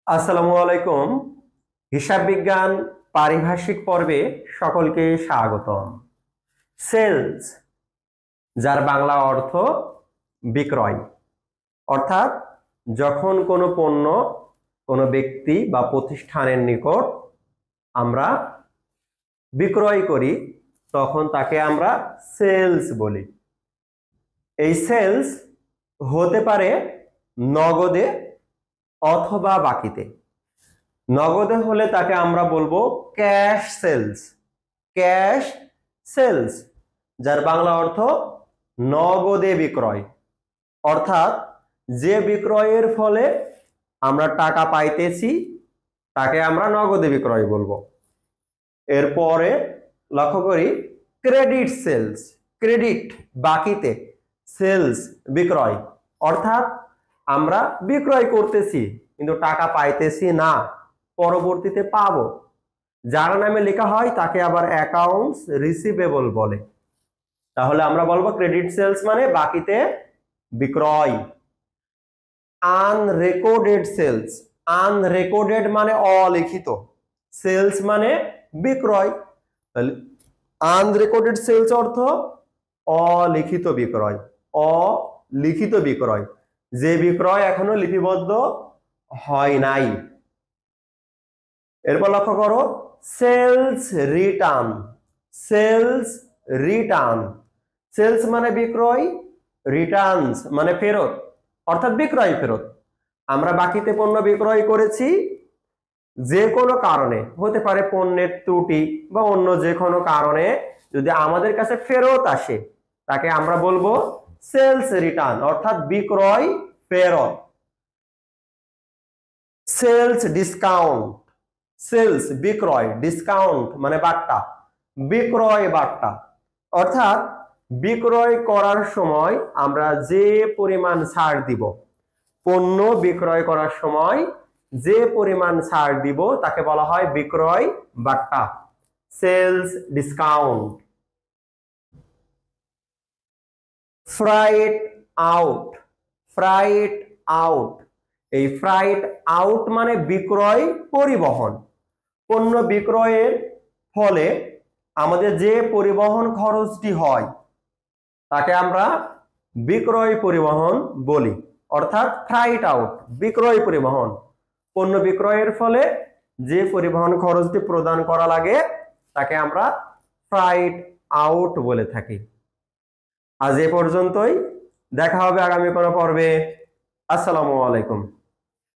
আসসালামু আলাইকুম। হিসাব বিজ্ঞান পারিভাষিক পর্বে সকলকে স্বাগতম। সেলস, যার বাংলা অর্থ বিক্রয়, অর্থাৎ যখন কোনো পণ্য কোনো ব্যক্তি বা প্রতিষ্ঠানের নিকট আমরা বিক্রয় করি তখন তাকে আমরা সেলস বলি। এই সেলস হতে পারে নগদে অথবা বাকিতে। নগদে হলে তাকে আমরা বলবো ক্যাশ সেলস। ক্যাশ সেলস, যার বাংলা অর্থ নগদে বিক্রয়, অর্থাৎ যে বিক্রয়ের ফলে আমরা টাকা পাইতেছি তাকে আমরা নগদে বিক্রয় বলবো। এরপরে লক্ষ্য করি ক্রেডিট সেলস। ক্রেডিট বাকিতে, সেলস বিক্রয়, অর্থাৎ আমরা বিক্রয় করতেছি কিন্তু টাকা পাইতেছি না, পরবর্তীতে পাবো। যার নামে লেখা হয় তাকে আবার অ্যাকাউন্টস রিসিভেবল বলে। তাহলে আমরা বলবো ক্রেডিট সেলস মানে বাকিতে বিক্রয়। Unrecorded sales. আনরেকর্ডেড মানে অলিখিত, সেলস মানে বিক্রয়। তাহলে আনরেকর্ডেড সেলস অর্থ অলিখিত বিক্রয়। অলিখিত বিক্রয়, যে বিক্রয় এখনো লিপিবদ্ধ হয় নাই। এরপর লক্ষ্য করো sales return. Sales return. Sales মানে বিক্রয়, রিটার্নস মানে ফেরত, অর্থাৎ বিক্রয় ফেরত। আমরা বাকিতে পণ্য বিক্রয় করেছি, যে কোনো কারণে হতে পারে পণ্যের ত্রুটি বা অন্য যে কোনো কারণে যদি আমাদের কাছে ফেরত আসে তাকে আমরা বলবো সেলস রিটার্ন, অর্থাৎ বিক্রয় ফেরত। Sales discount. সেলস বিক্রয়, ডিসকাউন্ট মানে বাট্টা, বিক্রয় বাট্টা, অর্থাৎ বিক্রয় করার সময় আমরা যে পরিমাণ ছাড় দিব, পণ্য বিক্রয় করার সময় যে পরিমাণ ছাড় দিব তাকে বলা হয় বিক্রয় বাট্টা, sales discount. Freight out. Freight out. এই ফ্রাইট আউট মানে বিক্রয় পরিবহন। পণ্য বিক্রয়ের ফলে আমাদের যে পরিবহন খরচটি হয় তাকে আমরা বিক্রয় পরিবহন বলি, অর্থাৎ ফ্রাইট আউট বিক্রয় পরিবহন। পণ্য বিক্রয়ের ফলে যে পরিবহন খরচটি প্রদান করা লাগে তাকে আমরা ফ্রাইট আউট বলে থাকি। আজ এ পর্যন্তই, দেখা হবে আগামী কোনো পর্বে। আসসালামু আলাইকুম।